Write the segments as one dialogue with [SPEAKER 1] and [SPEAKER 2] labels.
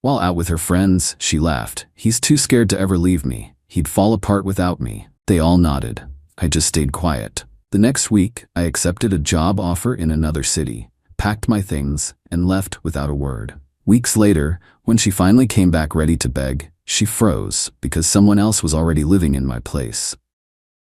[SPEAKER 1] While out with her friends, she laughed. "He's too scared to ever leave me. He'd fall apart without me." They all nodded. I just stayed quiet. The next week, I accepted a job offer in another city, packed my things, and left without a word. Weeks later, when she finally came back ready to beg, she froze because someone else was already living in my place.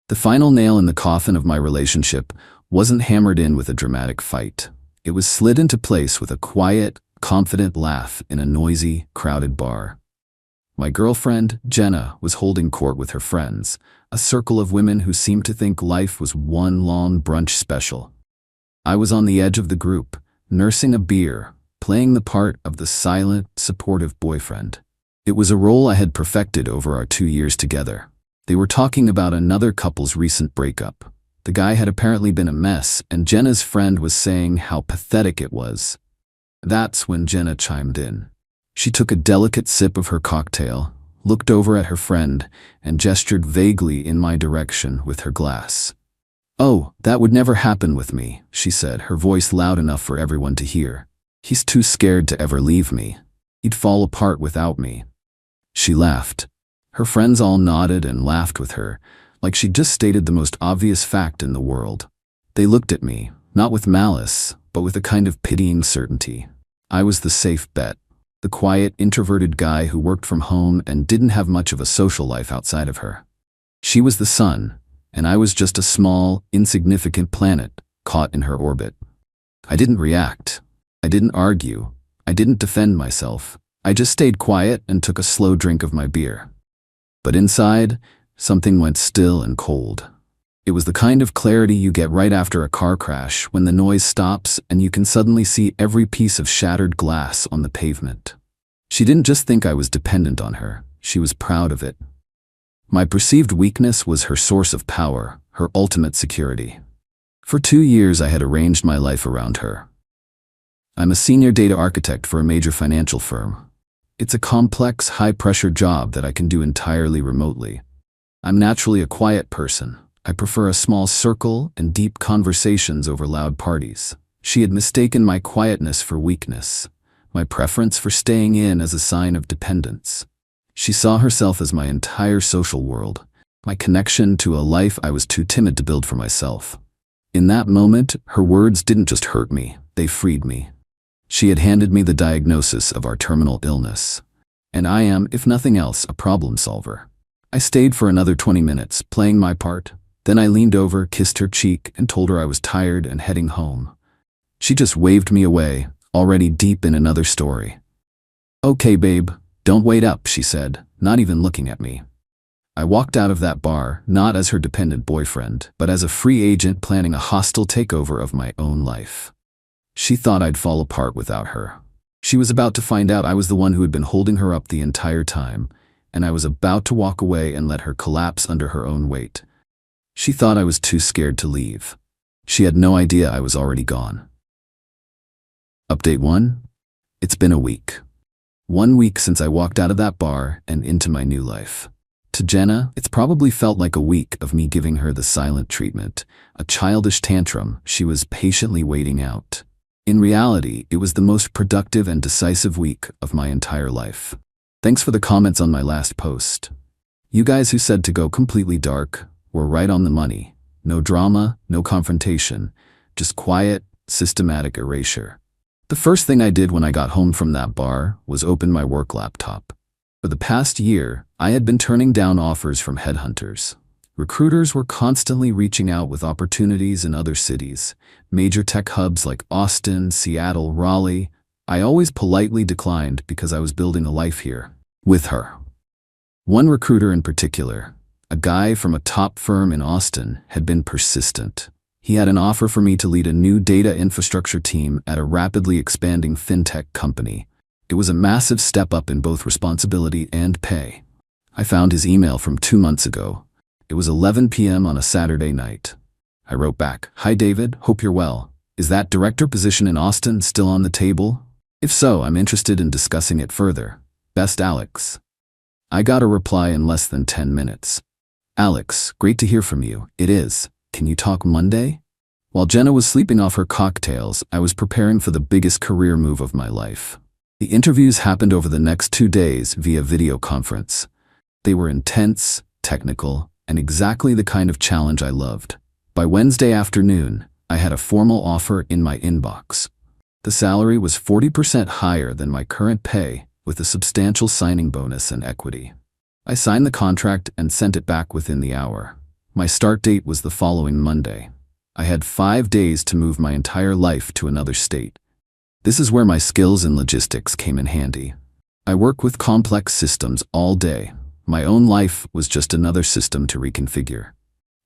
[SPEAKER 1] The final nail in the coffin of my relationship wasn't hammered in with a dramatic fight. It was slid into place with a quiet, confident laugh in a noisy, crowded bar. My girlfriend, Jenna, was holding court with her friends, a circle of women who seemed to think life was one long brunch special. I was on the edge of the group, nursing a beer, playing the part of the silent, supportive boyfriend. It was a role I had perfected over our 2 years together. They were talking about another couple's recent breakup. The guy had apparently been a mess, and Jenna's friend was saying how pathetic it was. That's when Jenna chimed in. She took a delicate sip of her cocktail, looked over at her friend, and gestured vaguely in my direction with her glass. "Oh, that would never happen with me," she said, her voice loud enough for everyone to hear. "He's too scared to ever leave me. He'd fall apart without me." She laughed. Her friends all nodded and laughed with her, like she'd just stated the most obvious fact in the world. They looked at me, not with malice, but with a kind of pitying certainty. I was the safe bet, the quiet, introverted guy who worked from home and didn't have much of a social life outside of her. She was the sun, and I was just a small, insignificant planet caught in her orbit. I didn't react. I didn't argue. I didn't defend myself. I just stayed quiet and took a slow drink of my beer. But inside, something went still and cold. It was the kind of clarity you get right after a car crash when the noise stops and you can suddenly see every piece of shattered glass on the pavement. She didn't just think I was dependent on her, she was proud of it. My perceived weakness was her source of power, her ultimate security. For 2 years I had arranged my life around her. I'm a senior data architect for a major financial firm. It's a complex, high-pressure job that I can do entirely remotely. I'm naturally a quiet person. I prefer a small circle and deep conversations over loud parties. She had mistaken my quietness for weakness, my preference for staying in as a sign of dependence. She saw herself as my entire social world, my connection to a life I was too timid to build for myself. In that moment, her words didn't just hurt me, they freed me. She had handed me the diagnosis of our terminal illness, and I am, if nothing else, a problem solver. I stayed for another 20 minutes, playing my part. Then I leaned over, kissed her cheek, and told her I was tired and heading home. She just waved me away, already deep in another story. "Okay, babe, don't wait up," she said, not even looking at me. I walked out of that bar, not as her dependent boyfriend, but as a free agent planning a hostile takeover of my own life. She thought I'd fall apart without her. She was about to find out I was the one who had been holding her up the entire time, and I was about to walk away and let her collapse under her own weight. She thought I was too scared to leave. She had no idea I was already gone. Update 1. It's been a week. 1 week since I walked out of that bar and into my new life. To Jenna, it's probably felt like a week of me giving her the silent treatment, a childish tantrum she was patiently waiting out. In reality, it was the most productive and decisive week of my entire life. Thanks for the comments on my last post. You guys who said to go completely dark were right on the money. No drama, no confrontation, just quiet, systematic erasure. The first thing I did when I got home from that bar was open my work laptop. For the past year, I had been turning down offers from headhunters. Recruiters were constantly reaching out with opportunities in other cities, major tech hubs like Austin, Seattle, Raleigh. I always politely declined because I was building a life here, with her. One recruiter in particular, a guy from a top firm in Austin, had been persistent. He had an offer for me to lead a new data infrastructure team at a rapidly expanding fintech company. It was a massive step up in both responsibility and pay. I found his email from 2 months ago. It was 11 p.m. on a Saturday night. I wrote back, "Hi David, hope you're well. Is that director position in Austin still on the table? If so, I'm interested in discussing it further. Best, Alex." I got a reply in less than 10 minutes. "Alex, great to hear from you. It is. Can you talk Monday?" While Jenna was sleeping off her cocktails, I was preparing for the biggest career move of my life. The interviews happened over the next 2 days via video conference. They were intense, technical, and exactly the kind of challenge I loved. By Wednesday afternoon, I had a formal offer in my inbox. The salary was 40% higher than my current pay, with a substantial signing bonus and equity. I signed the contract and sent it back within the hour. My start date was the following Monday. I had 5 days to move my entire life to another state. This is where my skills in logistics came in handy. I work with complex systems all day. My own life was just another system to reconfigure.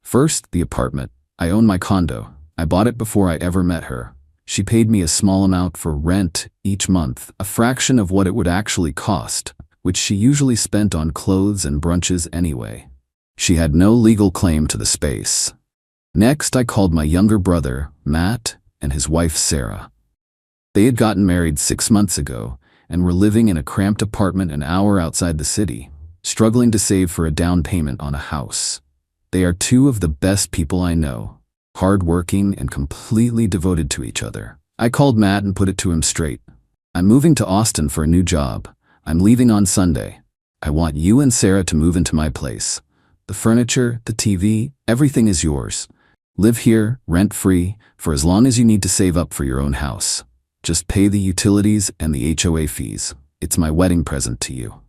[SPEAKER 1] First, the apartment. I own my condo. I bought it before I ever met her. She paid me a small amount for rent each month, a fraction of what it would actually cost, which she usually spent on clothes and brunches anyway. She had no legal claim to the space. Next, I called my younger brother, Matt, and his wife, Sarah. They had gotten married 6 months ago and were living in a cramped apartment an hour outside the city, struggling to save for a down payment on a house. They are two of the best people I know, hard-working and completely devoted to each other. I called Matt and put it to him straight. I'm moving to Austin for a new job. I'm leaving on Sunday. I want you and Sarah to move into my place. The furniture, the TV, everything is yours. Live here, rent-free, for as long as you need to save up for your own house. Just pay the utilities and the HOA fees. It's my wedding present to you.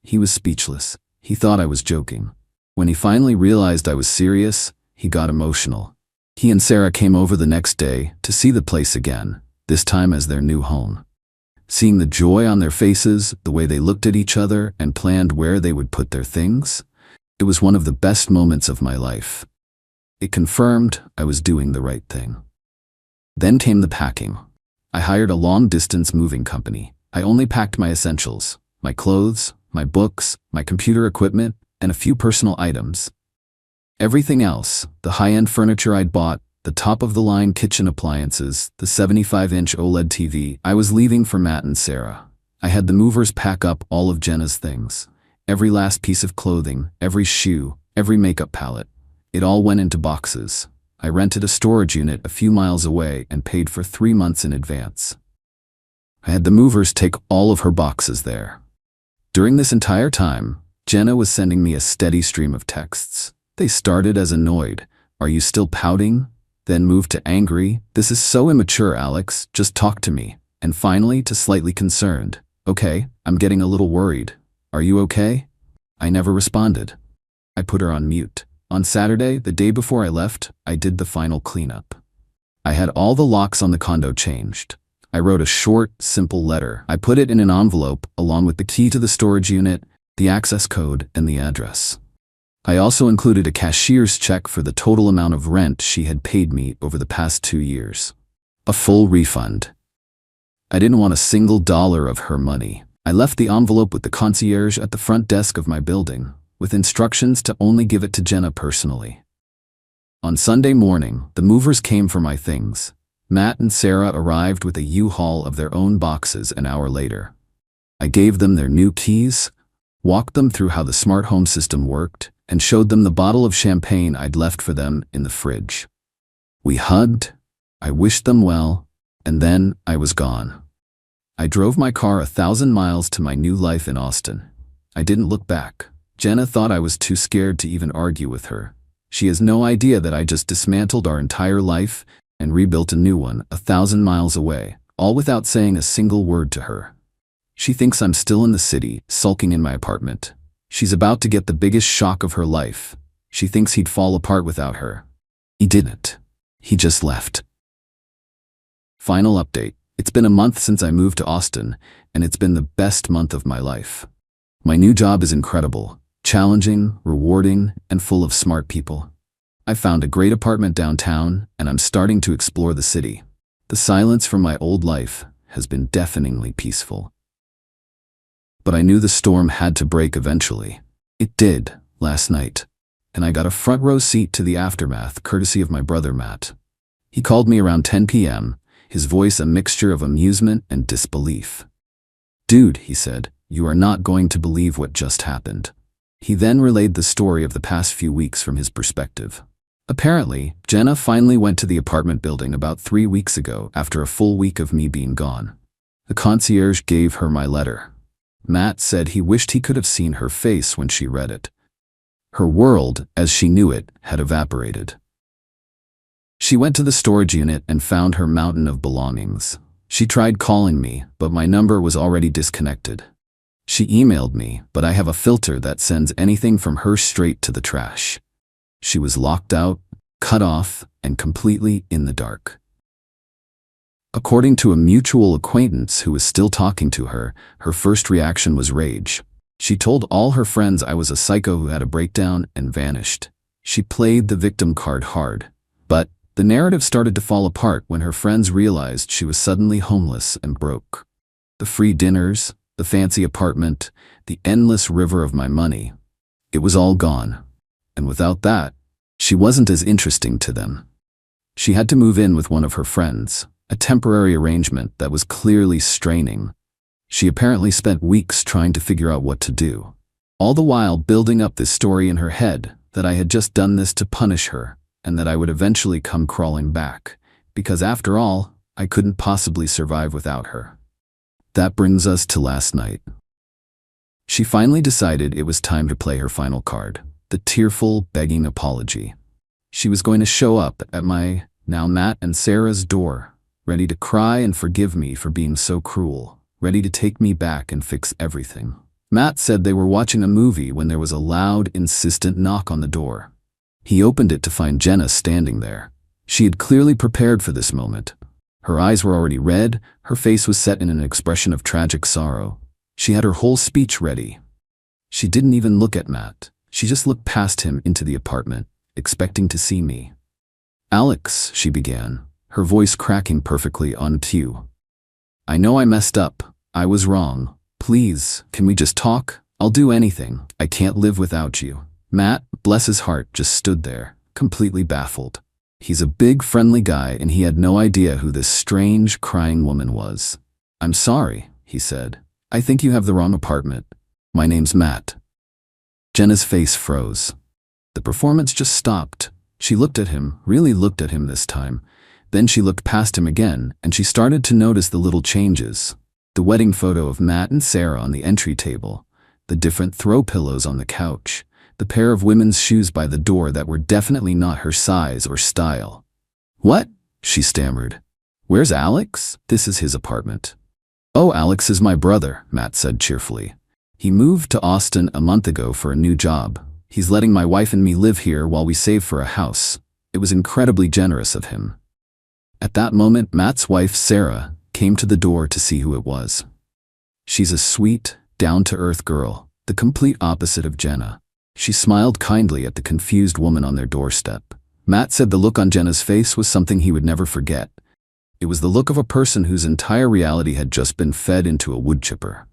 [SPEAKER 1] He was speechless. He thought I was joking. When he finally realized I was serious, he got emotional. He and Sarah came over the next day to see the place again, this time as their new home. Seeing the joy on their faces, the way they looked at each other and planned where they would put their things, it was one of the best moments of my life. It confirmed I was doing the right thing. Then came the packing. I hired a long-distance moving company. I only packed my essentials, my clothes, my books, my computer equipment, and a few personal items. Everything else, the high-end furniture I'd bought, the top-of-the-line kitchen appliances, the 75-inch OLED TV, I was leaving for Matt and Sarah. I had the movers pack up all of Jenna's things. Every last piece of clothing, every shoe, every makeup palette. It all went into boxes. I rented a storage unit a few miles away and paid for 3 months in advance. I had the movers take all of her boxes there. During this entire time, Jenna was sending me a steady stream of texts. They started as annoyed. Are you still pouting? Then moved to angry. This is so immature, Alex. Just talk to me. And finally to slightly concerned. Okay, I'm getting a little worried. Are you okay? I never responded. I put her on mute. On Saturday, the day before I left, I did the final cleanup. I had all the locks on the condo changed. I wrote a short, simple letter. I put it in an envelope along with the key to the storage unit, the access code, and the address. I also included a cashier's check for the total amount of rent she had paid me over the past 2 years. A full refund. I didn't want a single dollar of her money. I left the envelope with the concierge at the front desk of my building, with instructions to only give it to Jenna personally. On Sunday morning, the movers came for my things. Matt and Sarah arrived with a U-Haul of their own boxes an hour later. I gave them their new keys, walked them through how the smart home system worked, and showed them the bottle of champagne I'd left for them in the fridge. We hugged, I wished them well, and then I was gone. I drove my car 1,000 miles to my new life in Austin. I didn't look back. Jenna thought I was too scared to even argue with her. She has no idea that I just dismantled our entire life and rebuilt a new one 1,000 miles away, all without saying a single word to her. She thinks I'm still in the city, sulking in my apartment. She's about to get the biggest shock of her life. She thinks he'd fall apart without her. He didn't. He just left. Final update. It's been a month since I moved to Austin, and it's been the best month of my life. My new job is incredible, challenging, rewarding, and full of smart people. I found a great apartment downtown, and I'm starting to explore the city. The silence from my old life has been deafeningly peaceful. But I knew the storm had to break eventually. It did, last night, and I got a front row seat to the aftermath courtesy of my brother Matt. He called me around 10 p.m., his voice a mixture of amusement and disbelief. "Dude," he said, "you are not going to believe what just happened." He then relayed the story of the past few weeks from his perspective. Apparently, Jenna finally went to the apartment building about 3 weeks ago after a full week of me being gone. The concierge gave her my letter. Matt said he wished he could have seen her face when she read it. Her world, as she knew it, had evaporated. She went to the storage unit and found her mountain of belongings. She tried calling me, but my number was already disconnected. She emailed me, but I have a filter that sends anything from her straight to the trash. She was locked out, cut off, and completely in the dark. According to a mutual acquaintance who was still talking to her, her first reaction was rage. She told all her friends I was a psycho who had a breakdown and vanished. She played the victim card hard. But the narrative started to fall apart when her friends realized she was suddenly homeless and broke. The free dinners, the fancy apartment, the endless river of my money. It was all gone. And without that, she wasn't as interesting to them. She had to move in with one of her friends, a temporary arrangement that was clearly straining. She apparently spent weeks trying to figure out what to do, all the while building up this story in her head that I had just done this to punish her and that I would eventually come crawling back, because after all, I couldn't possibly survive without her. That brings us to last night. She finally decided it was time to play her final card, the tearful, begging apology. She was going to show up at my, now Matt and Sarah's door, ready to cry and forgive me for being so cruel, ready to take me back and fix everything. Matt said they were watching a movie when there was a loud, insistent knock on the door. He opened it to find Jenna standing there. She had clearly prepared for this moment. Her eyes were already red, her face was set in an expression of tragic sorrow. She had her whole speech ready. She didn't even look at Matt. She just looked past him into the apartment, expecting to see me. "Alex," she began, her voice cracking perfectly on cue. "I know I messed up. I was wrong. Please, can we just talk? I'll do anything. I can't live without you." Matt, bless his heart, just stood there, completely baffled. He's a big, friendly guy, and he had no idea who this strange, crying woman was. "I'm sorry," he said. "I think you have the wrong apartment. My name's Matt." Jenna's face froze. The performance just stopped. She looked at him, really looked at him this time. Then she looked past him again, and she started to notice the little changes. The wedding photo of Matt and Sarah on the entry table, the different throw pillows on the couch, the pair of women's shoes by the door that were definitely not her size or style. "What?" she stammered. "Where's Alex?" "This is his apartment." "Oh, Alex is my brother," Matt said cheerfully. "He moved to Austin a month ago for a new job. He's letting my wife and me live here while we save for a house. It was incredibly generous of him." At that moment, Matt's wife, Sarah, came to the door to see who it was. She's a sweet, down-to-earth girl, the complete opposite of Jenna. She smiled kindly at the confused woman on their doorstep. Matt said the look on Jenna's face was something he would never forget. It was the look of a person whose entire reality had just been fed into a wood chipper.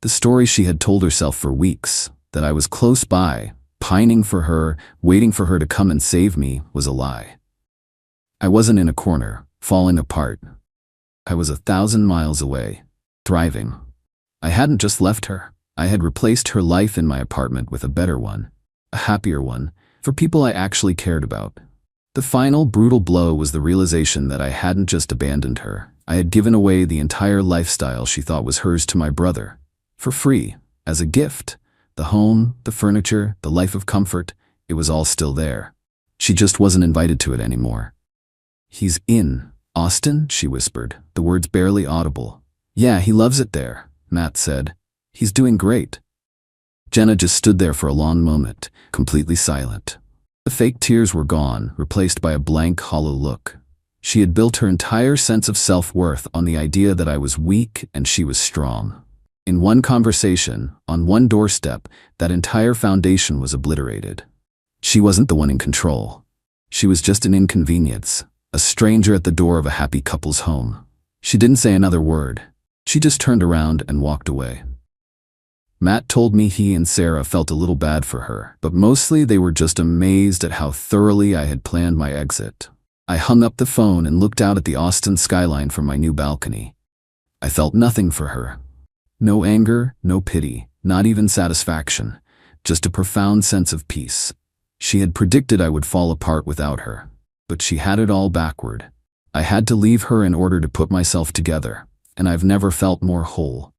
[SPEAKER 1] The story she had told herself for weeks, that I was close by, pining for her, waiting for her to come and save me, was a lie. I wasn't in a corner, falling apart. I was 1,000 miles away, thriving. I hadn't just left her. I had replaced her life in my apartment with a better one, a happier one, for people I actually cared about. The final brutal blow was the realization that I hadn't just abandoned her. I had given away the entire lifestyle she thought was hers to my brother, for free, as a gift. The home, the furniture, the life of comfort, it was all still there. She just wasn't invited to it anymore. "He's in Austin?" she whispered, the words barely audible. "Yeah, he loves it there," Matt said. "He's doing great." Jenna just stood there for a long moment, completely silent. The fake tears were gone, replaced by a blank, hollow look. She had built her entire sense of self-worth on the idea that I was weak and she was strong. In one conversation, on one doorstep, that entire foundation was obliterated. She wasn't the one in control. She was just an inconvenience, a stranger at the door of a happy couple's home. She didn't say another word. She just turned around and walked away. Matt told me he and Sarah felt a little bad for her, but mostly they were just amazed at how thoroughly I had planned my exit. I hung up the phone and looked out at the Austin skyline from my new balcony. I felt nothing for her. No anger, no pity, not even satisfaction, just a profound sense of peace. She had predicted I would fall apart without her, but she had it all backward. I had to leave her in order to put myself together. and I've never felt more whole.